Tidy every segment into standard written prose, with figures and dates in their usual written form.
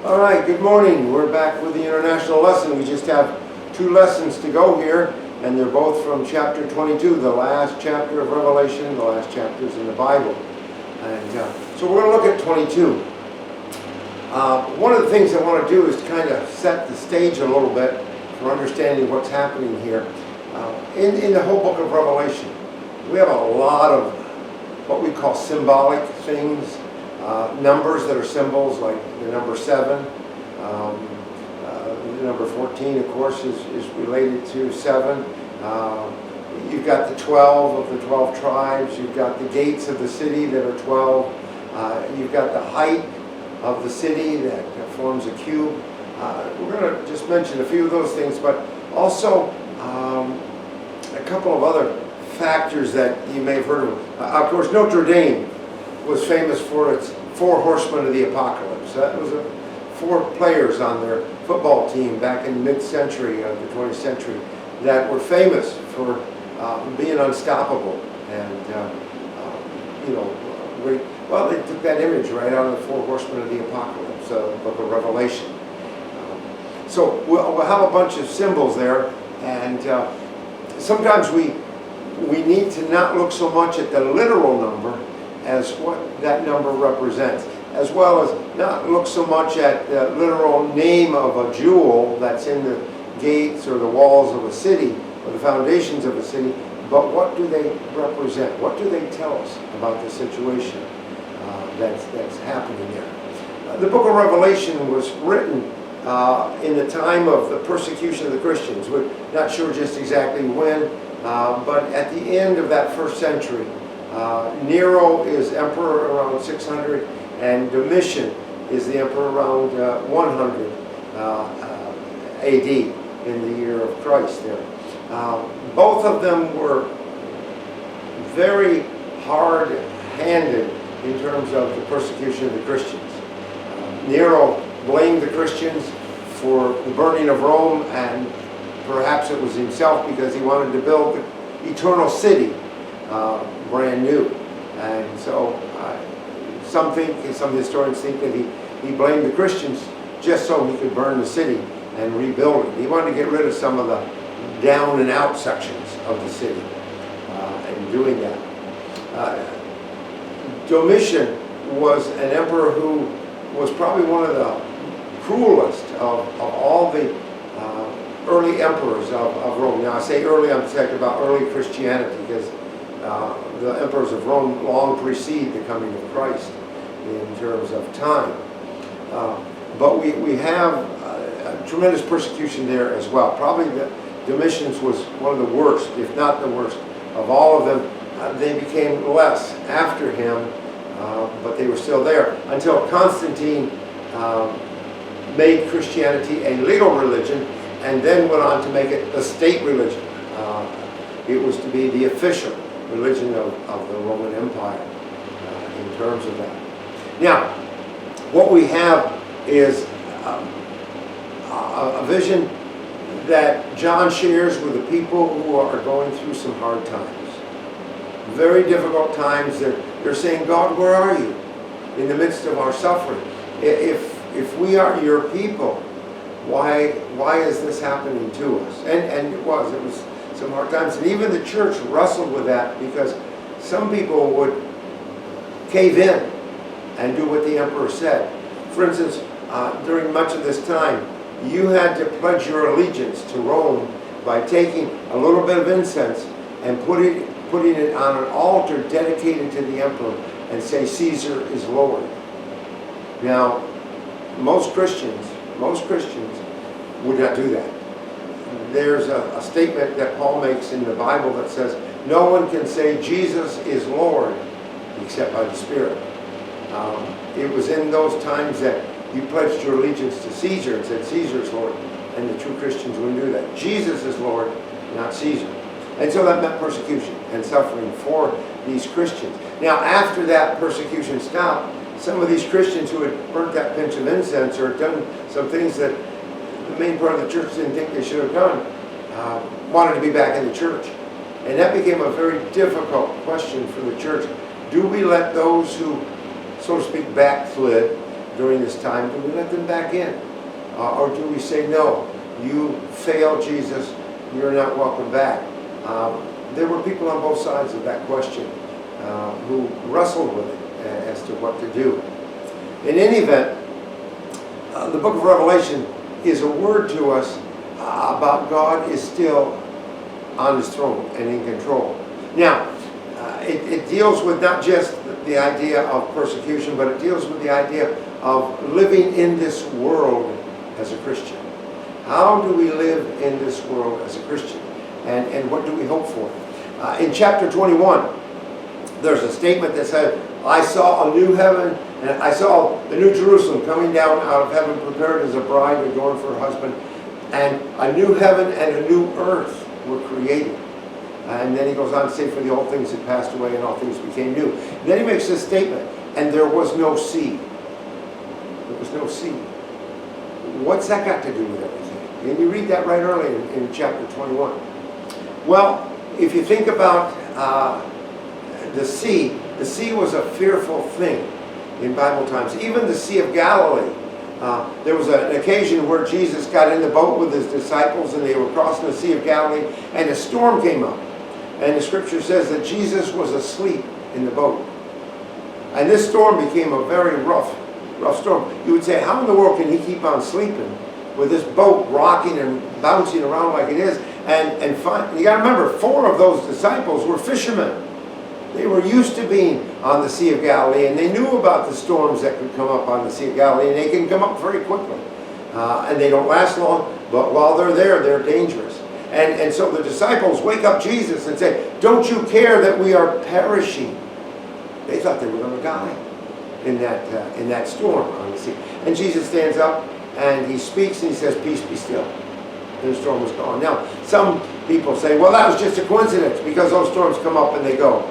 All right, good morning. We're back with the international lesson. We just have 2 lessons to go here, and they're both from chapter 22, the last chapter of Revelation, the last chapters in the Bible. And so we're going to look at 22. One of the things I want to do is kind of set the stage a little bit for understanding what's happening here. In the whole book of Revelation, we have a lot of what we call symbolic things. Numbers that are symbols, like the number 7. The number 14, of course, is related to 7. You've got the 12 of the 12 tribes. You've got the gates of the city that are 12. You've got the height of the city that forms a cube. We're going to just mention a few of those things, but also a couple of other factors that you may have heard of. Of course, Notre Dame was famous for its 4 horsemen of the apocalypse. That was 4 players on their football team back in the mid-century of the 20th century that were famous for being unstoppable. And, well, they took that image right out of the 4 horsemen of the apocalypse, the book of Revelation. So we'll have a bunch of symbols there, and sometimes we need to not look so much at the literal number as what that number represents, as well as not look so much at the literal name of a jewel that's in the gates or the walls of a city or the foundations of a city, but what do they represent? What do they tell us about the situation that's happening there? The book of Revelation was written in the time of the persecution of the Christians. We're not sure just exactly when, but at the end of that first century, Nero is emperor around 600, and Domitian is the emperor around 100 AD, in the year of Christ there. Both of them were very hard-handed in terms of the persecution of the Christians. Nero blamed the Christians for the burning of Rome, and perhaps it was himself because he wanted to build the eternal city brand new. And so some historians think that he blamed the Christians just so he could burn the city and rebuild it. He wanted to get rid of some of the down and out sections of the city and doing that. Domitian was an emperor who was probably one of the cruelest of all the early emperors of Rome. Now I say early, I'm talking about early Christianity, because the emperors of Rome long precede the coming of Christ in terms of time. But we have a tremendous persecution there as well. Probably Domitian's was one of the worst, if not the worst, of all of them. They became less after him, but they were still there until Constantine made Christianity a legal religion and then went on to make it a state religion. It was to be the official religion of the Roman Empire in terms of that. Now, what we have is a vision that John shares with the people who are going through some hard times. Very difficult times. They're saying, God, where are you in the midst of our suffering? If we are your people, why is this happening to us? And it was some hard times. And even the church wrestled with that, because some people would cave in and do what the emperor said. For instance, during much of this time, you had to pledge your allegiance to Rome by taking a little bit of incense and putting it on an altar dedicated to the emperor and say, Caesar is Lord. Now, most Christians would not do that. There's a statement that Paul makes in the Bible that says, no one can say Jesus is Lord except by the Spirit. It was in those times that you pledged your allegiance to Caesar and said Caesar is Lord, and the true Christians wouldn't do that. Jesus is Lord, not Caesar. And so that meant persecution and suffering for these Christians. Now, after that persecution stopped, some of these Christians who had burnt that pinch of incense or done some things that the main part of the church didn't think they should have done, wanted to be back in the church. And that became a very difficult question for the church. Do we let those who, so to speak, backslid during this time? Do we let them back in? Or do we say, no, you failed, Jesus, you're not welcome back? There were people on both sides of that question who wrestled with it as to what to do. In any event, the book of Revelation is a word to us about God is still on his throne and in control. Now, it deals with not just the idea of persecution, but it deals with the idea of living in this world as a Christian. How do we live in this world as a Christian? And what do we hope for? In chapter 21, there's a statement that said, I saw a new heaven, and I saw the new Jerusalem coming down out of heaven, prepared as a bride adorned for her husband. And a new heaven and a new earth were created. And then he goes on to say, for the old things had passed away and all things became new. And then he makes this statement, and there was no sea. There was no sea. What's that got to do with everything? And you read that right early in chapter 21. Well, if you think about the sea was a fearful thing in Bible times. Even the Sea of Galilee. There was an occasion where Jesus got in the boat with his disciples and they were crossing the Sea of Galilee and a storm came up. And the scripture says that Jesus was asleep in the boat. And this storm became a very rough storm. You would say, how in the world can he keep on sleeping with this boat rocking and bouncing around like it is? And you got to remember, 4 of those disciples were fishermen. They were used to being on the Sea of Galilee, and they knew about the storms that could come up on the Sea of Galilee, and they can come up very quickly. And they don't last long, but while they're there, they're dangerous. And so the disciples wake up Jesus and say, don't you care that we are perishing? They thought they were going to die in that storm on the sea. And Jesus stands up, and he speaks, and he says, peace, be still. And the storm was gone. Now, some people say, well, that was just a coincidence, because those storms come up and they go.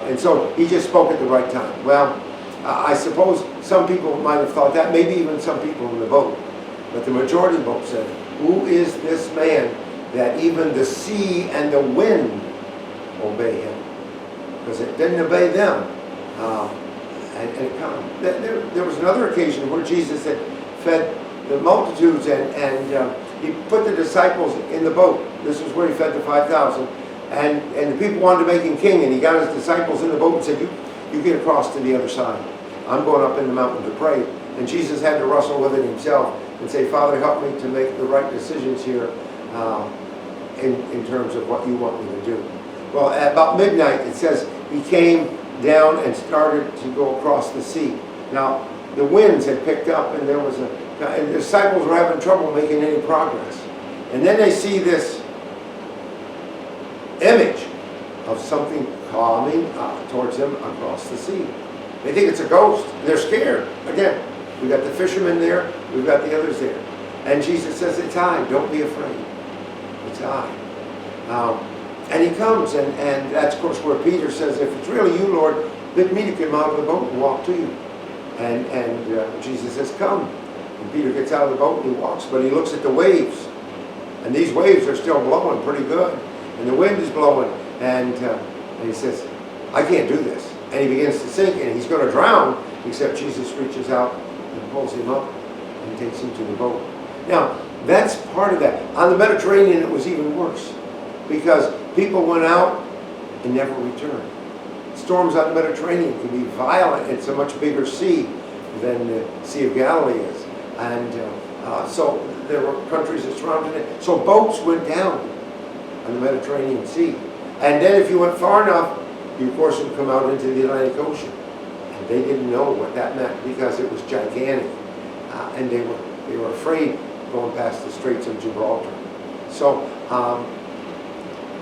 And so he just spoke at the right time. Well, I suppose some people might have thought that, maybe even some people in the boat. But the majority of the boat said, who is this man that even the sea and the wind obey him? Because it didn't obey them. And it come. There was another occasion where Jesus had fed the multitudes and he put the disciples in the boat. This is where he fed the 5,000. And the people wanted to make him king, and he got his disciples in the boat and said, you get across to the other side. I'm going up in the mountain to pray. And Jesus had to wrestle with it himself and say, Father, help me to make the right decisions here in terms of what you want me to do. Well, at about midnight, it says he came down and started to go across the sea. Now, the winds had picked up, and and the disciples were having trouble making any progress. And then they see this image of something coming towards them across the sea. They think it's a ghost. They're scared. Again, we got the fishermen there. We've got the others there. And Jesus says, it's I. Don't be afraid. It's I. And he comes, and that's, of course, where Peter says, if it's really you, Lord, bid me to come out of the boat and walk to you. And Jesus says, come. And Peter gets out of the boat and he walks, but he looks at the waves. And these waves are still blowing pretty good. And the wind is blowing, and he says, I can't do this. And he begins to sink, and he's going to drown, except Jesus reaches out and pulls him up and takes him to the boat. Now, that's part of that. On the Mediterranean, it was even worse, because people went out and never returned. Storms on the Mediterranean can be violent. It's a much bigger sea than the Sea of Galilee is. And so there were countries that surrounded it. So boats went down on the Mediterranean Sea. And then if you went far enough, you of course would come out into the Atlantic Ocean. And they didn't know what that meant because it was gigantic. And they were afraid going past the Straits of Gibraltar. So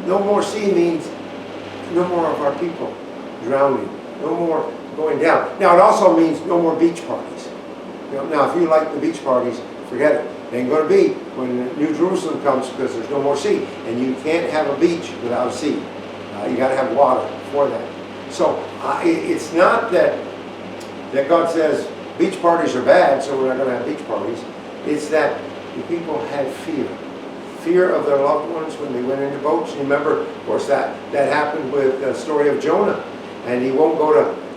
no more sea means no more of our people drowning, no more going down. Now it also means no more beach parties. Now if you like the beach parties, forget it. It ain't going to be when New Jerusalem comes because there's no more sea. And you can't have a beach without a sea. You got to have water for that. So it's not that God says beach parties are bad, so we're not going to have beach parties. It's that the people had fear. Fear of their loved ones when they went into boats. You remember, of course, that happened with the story of Jonah. And he won't go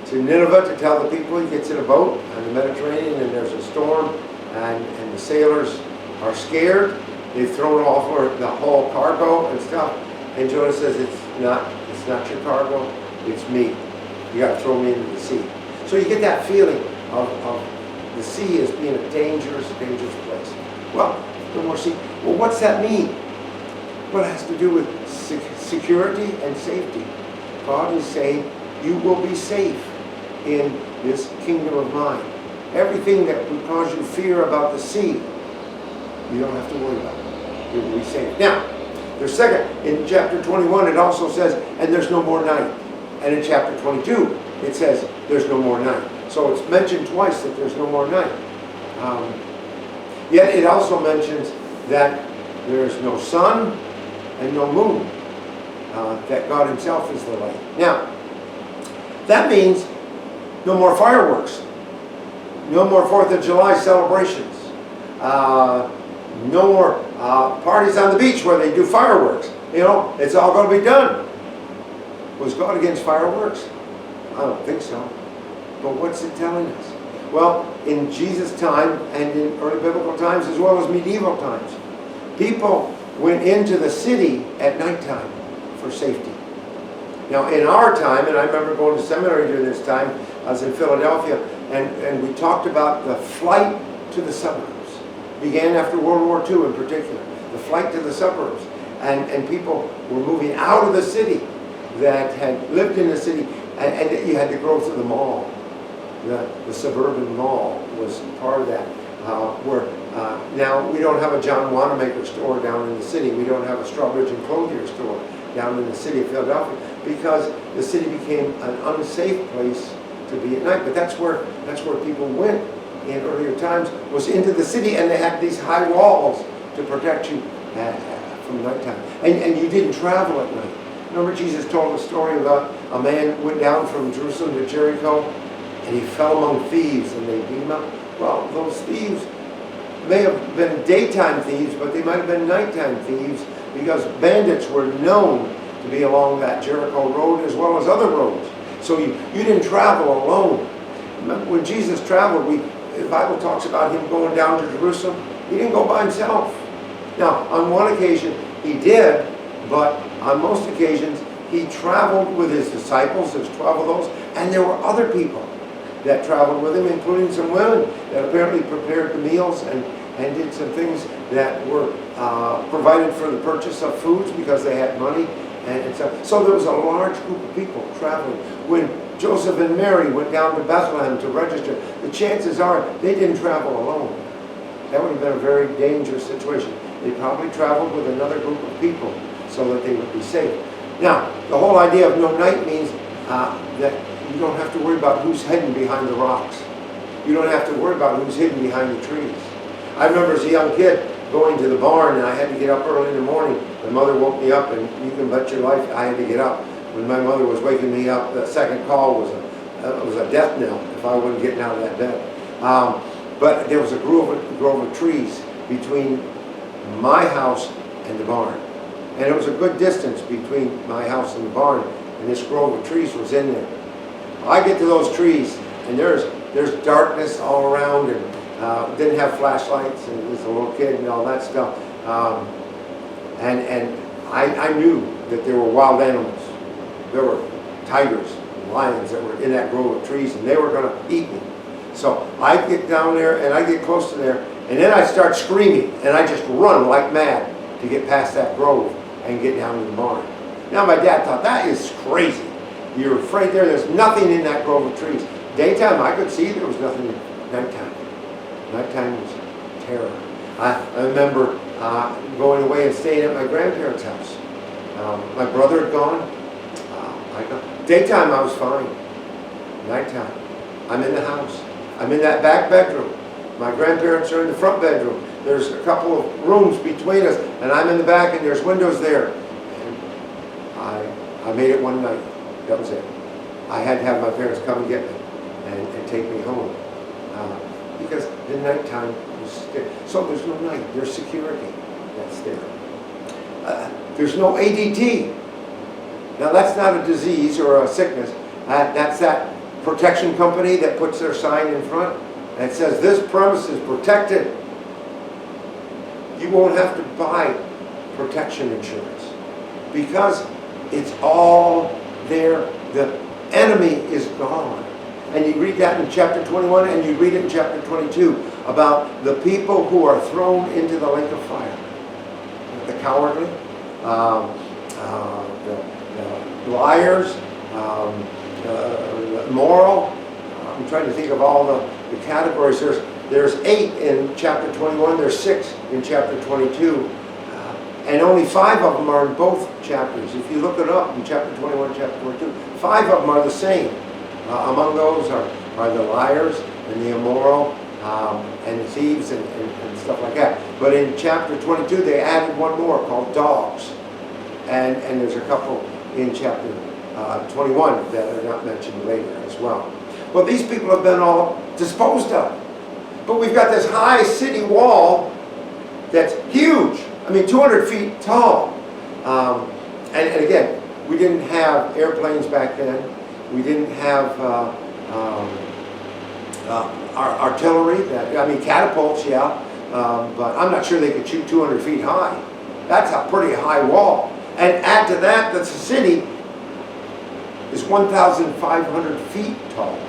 to Nineveh to tell the people. He gets in a boat on the Mediterranean, and there's a storm, and the sailors are scared. They've thrown off the whole cargo and stuff. And Jonah says, it's not your cargo, it's me. You got to throw me into the sea. So you get that feeling of the sea as being a dangerous, dangerous place. Well, no more sea. Well, what's that mean? Well, it has to do with security and safety. God is saying, you will be safe in this kingdom of mine. Everything that would cause you fear about the sea, you don't have to worry about it. You will be safe. Now, there's second, in chapter 21, it also says, and there's no more night. And in chapter 22, it says, there's no more night. So it's mentioned twice that there's no more night. Yet it also mentions that there's no sun and no moon. That God himself is the light. Now, that means no more fireworks. No more 4th of July celebrations. No more parties on the beach where they do fireworks. You know, it's all going to be done. Was God against fireworks? I don't think so. But what's it telling us? Well, in Jesus' time and in early biblical times as well as medieval times, people went into the city at nighttime for safety. Now, in our time, and I remember going to seminary during this time, I was in Philadelphia, and we talked about the flight to the suburbs. Began after World War II in particular, the flight to the suburbs. And people were moving out of the city that had lived in the city, and you had the growth of the mall. The suburban mall was part of that. Now we don't have a John Wanamaker store down in the city. We don't have a Strawbridge and Clothier store down in the city of Philadelphia because the city became an unsafe place to be at night. But that's where people went in earlier times, was into the city, and they had these high walls to protect you from nighttime. And you didn't travel at night. Remember Jesus told a story about a man went down from Jerusalem to Jericho, and he fell among thieves, and they beat him up. Well, those thieves may have been daytime thieves, but they might have been nighttime thieves, because bandits were known to be along that Jericho road as well as other roads. So you didn't travel alone. Remember, when Jesus traveled, the Bible talks about him going down to Jerusalem. He didn't go by himself. Now, on one occasion, he did, but on most occasions, he traveled with his disciples. There's 12 of those, and there were other people that traveled with him, including some women that apparently prepared the meals and did some things that were provided for the purchase of foods because they had money and stuff. So there was a large group of people traveling. When Joseph and Mary went down to Bethlehem to register, the chances are they didn't travel alone. That would have been a very dangerous situation. They probably traveled with another group of people so that they would be safe. Now, the whole idea of no night means that you don't have to worry about who's hidden behind the rocks. You don't have to worry about who's hidden behind the trees. I remember as a young kid going to the barn, and I had to get up early in the morning. My mother woke me up, and you can bet your life I had to get up. When my mother was waking me up, the second call was a death knell if I wasn't getting out of that bed. But there was a grove of trees between my house and the barn. And it was a good distance between my house and the barn, and this grove of trees was in there. I get to those trees, and there's darkness all around, and didn't have flashlights, and was a little kid and all that stuff. And I knew that there were wild animals. There were tigers and lions that were in that grove of trees, and they were going to eat me. So I get down there, and I get close to there, and then I start screaming, and I just run like mad to get past that grove and get down to the barn. Now my dad thought, that is crazy. You're afraid there. There's nothing in that grove of trees. Daytime, I could see there was nothing. Nighttime. Nighttime was terror. I remember going away and staying at my grandparents' house. My brother had gone. Daytime, I was fine. Nighttime, I'm in the house. I'm in that back bedroom. My grandparents are in the front bedroom. There's a couple of rooms between us, and I'm in the back, and there's windows there. And I made it one night. That was it. I had to have my parents come and get me and take me home. Because the nighttime was there. So there's no night. There's security that's there. There's no ADT. Now that's not a disease or a sickness. That's that protection company that puts their sign in front and it says, this premise is protected. You won't have to buy protection insurance because it's all there. The enemy is gone. And you read that in chapter 21 and you read it in chapter 22 about the people who are thrown into the lake of fire. The cowardly, the liars, the immoral. I'm trying to think of all the categories. There's 8 in chapter 21. There's 6 in chapter 22. And only 5 of them are in both chapters. If you look it up in chapter 21, chapter 22, 5 of them are the same. Among those are the liars and the immoral and the thieves and stuff like that. But in chapter 22, they added one more called dogs. And there's a couple in chapter 21 that are not mentioned later as well. Well, these people have been all disposed of. But we've got this high city wall that's huge. I mean, 200 feet tall. And again, we didn't have airplanes back then. We didn't have artillery. Catapults, yeah. But I'm not sure they could shoot 200 feet high. That's a pretty high wall. And add to that, the city is 1,500 feet tall.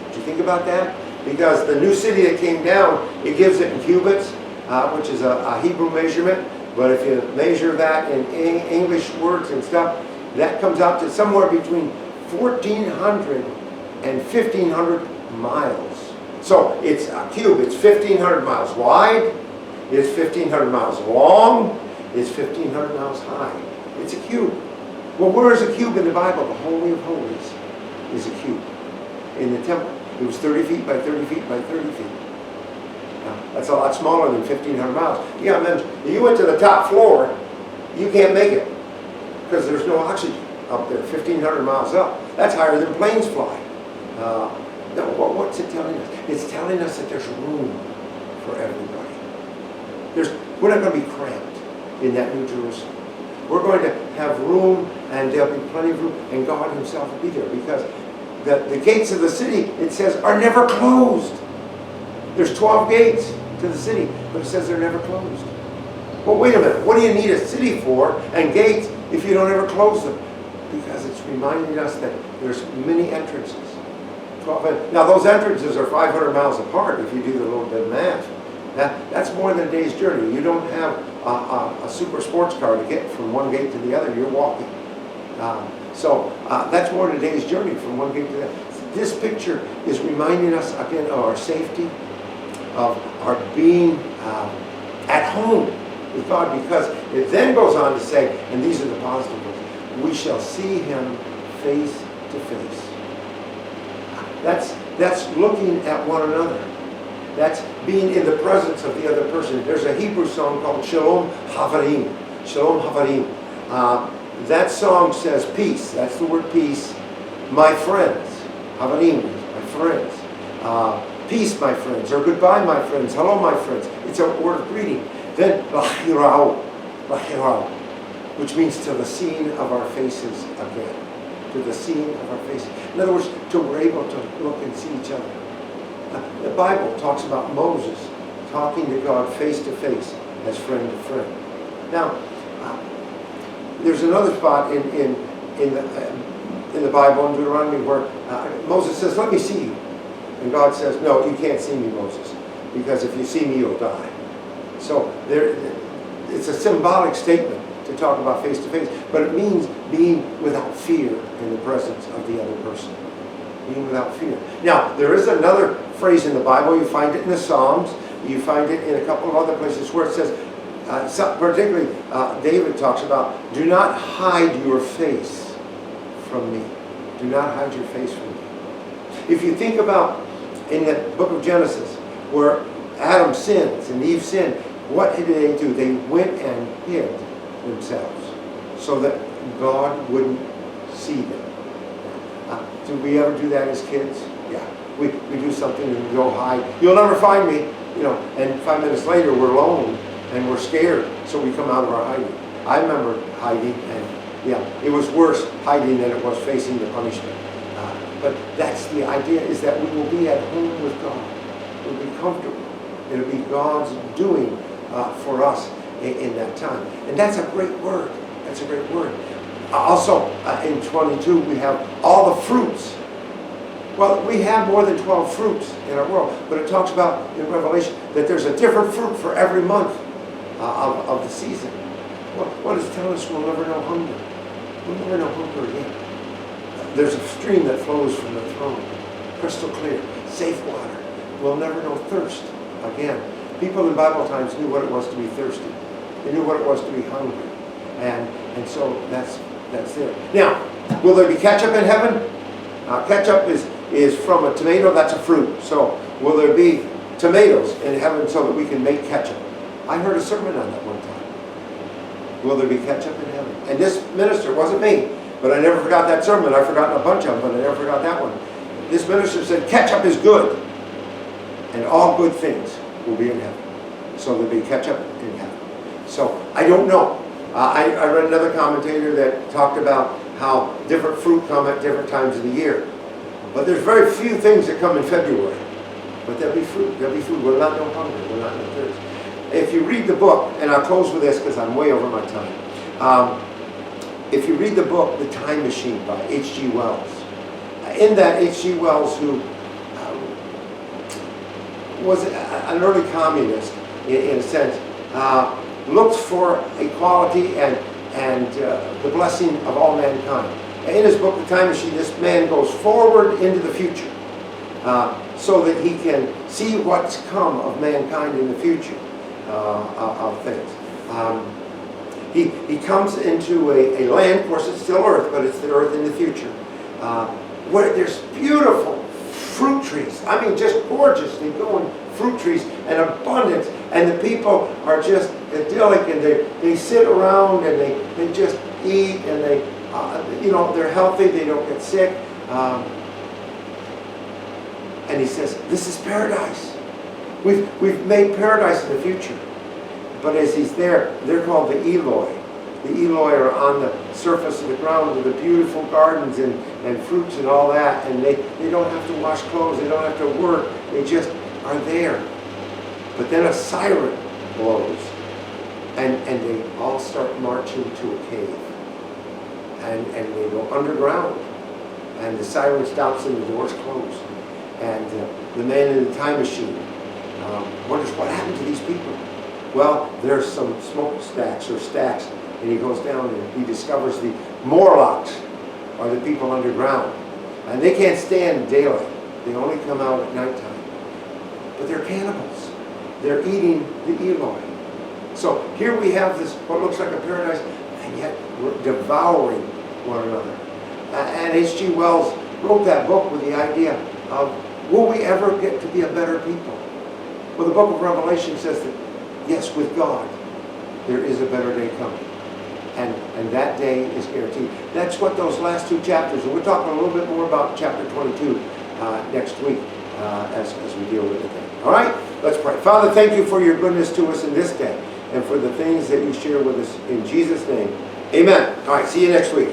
Did you think about that? Because the new city that came down, it gives it in cubits, which is a Hebrew measurement. But if you measure that in English words and stuff, that comes out to somewhere between 1,400 and 1,500 miles. So it's a cube. It's 1,500 miles wide. It's 1,500 miles long. It's 1,500 miles high. It's a cube. Well, where is a cube in the Bible? The Holy of Holies is a cube in the temple. It was 30 feet by 30 feet by 30 feet. Now, that's a lot smaller than 1,500 miles. You got to imagine, if you went to the top floor, you can't make it because there's no oxygen up there, 1,500 miles up. That's higher than planes fly. What's it telling us? It's telling us that there's room for everybody. We're not going to be cramped in that New Jerusalem. We're going to have room, and there'll be plenty of room, and God himself will be there because the gates of the city, it says, are never closed. There's 12 gates to the city, but it says they're never closed. Well, wait a minute. What do you need a city for and gates if you don't ever close them? Because it's reminding us that there's many entrances. 12. Now, those entrances are 500 miles apart if you do the little bit of math. That's more than a day's journey. You don't have a super sports car to get from one gate to the other. You're walking. So that's more than a day's journey from one gate to the other. This picture is reminding us again of our safety, of our being at home with God, because it then goes on to say, and these are the positive ones, we shall see him face to face. That's looking at one another. That's being in the presence of the other person. There's a Hebrew song called Shalom Havarim. Shalom Havarim. That song says peace. That's the word peace. My friends. Havarim, my friends. Peace, my friends. Or goodbye, my friends. Hello, my friends. It's a word of greeting. Then Lachirao. Lachirao. Which means to the seeing of our faces again. To the seeing of our faces. In other words, we're able to look and see each other. The Bible talks about Moses talking to God face to face as friend to friend. Now, there's another spot in the Bible in Deuteronomy where Moses says, "Let me see you," and God says, "No, you can't see me, Moses, because if you see me, you'll die." So it's a symbolic statement to talk about face to face, but it means being without fear in the presence of the other person. Being without fear. Now, there is another phrase in the Bible. You find it in the Psalms. You find it in a couple of other places where it says, particularly David talks about, do not hide your face from me. Do not hide your face from me. If you think about in the book of Genesis where Adam sins and Eve sinned, what did they do? They went and hid themselves so that God wouldn't see them. Do we ever do that as kids? Yeah. We do something and we go hide. You'll never find me, and 5 minutes later we're alone and we're scared, so we come out of our hiding. I remember hiding, and it was worse hiding than it was facing the punishment. But that's the idea, is that we will be at home with God. We'll be comfortable. It'll be God's doing for us in that time. And that's a great word. That's a great word. Also, in 22, we have all the fruits. Well, we have more than 12 fruits in our world, but it talks about in Revelation that there's a different fruit for every month of the season. Well, what does it tell us? We'll never know hunger. We'll never know hunger again. There's a stream that flows from the throne, crystal clear, safe water. We'll never know thirst again. People in Bible times knew what it was to be thirsty. They knew what it was to be hungry. And so that's there. Now, will there be ketchup in heaven? Ketchup is from a tomato. That's a fruit. So will there be tomatoes in heaven so that we can make ketchup? I heard a sermon on that one time. Will there be ketchup in heaven? And this minister, wasn't me, but I never forgot that sermon. I've forgotten a bunch of them, but I never forgot that one. This minister said ketchup is good, and all good things will be in heaven. So there'll be ketchup in heaven. So I don't know. I read another commentator that talked about how different fruit come at different times of the year. But there's very few things that come in February. But there'll be fruit. There'll be food. We'll not know hunger. We'll not know thirst. If you read the book, and I'll close with this because I'm way over my time. If you read the book, The Time Machine by H.G. Wells, in that H.G. Wells, who was an early communist in a sense, looked for equality and the blessing of all mankind. In his book, The Time Machine, this man goes forward into the future so that he can see what's come of mankind in the future of things. He comes into a land, of course it's still earth, but it's the earth in the future, where there's beautiful fruit trees. I mean, just gorgeous. They go in fruit trees and abundance, and the people are just idyllic, and they sit around and they just eat, and they're healthy, they don't get sick. And he says, this is paradise. We've made paradise in the future. But as he's there, they're called the Eloi. The Eloi are on the surface of the ground with the beautiful gardens and fruits and all that, and they don't have to wash clothes, they don't have to work, they just are there. But then a siren blows, and they all start marching to a cave. And they go underground, and the siren stops and the doors close. And the man in the time machine wonders what happened to these people. Well, there's some smokestacks or stacks, and he goes down and he discovers the Morlocks are the people underground. And they can't stand daylight. They only come out at nighttime. But they're cannibals. They're eating the Eloi. So here we have this, what looks like a paradise, and yet we're devouring one another. And H.G. Wells wrote that book with the idea of, will we ever get to be a better people? Well, the book of Revelation says that, yes, with God, there is a better day coming. And that day is guaranteed. That's what those last two chapters, and we're talking a little bit more about chapter 22 next week as we deal with it then. All right? Let's pray. Father, thank you for your goodness to us in this day and for the things that you share with us in Jesus' name. Amen. All right, see you next week.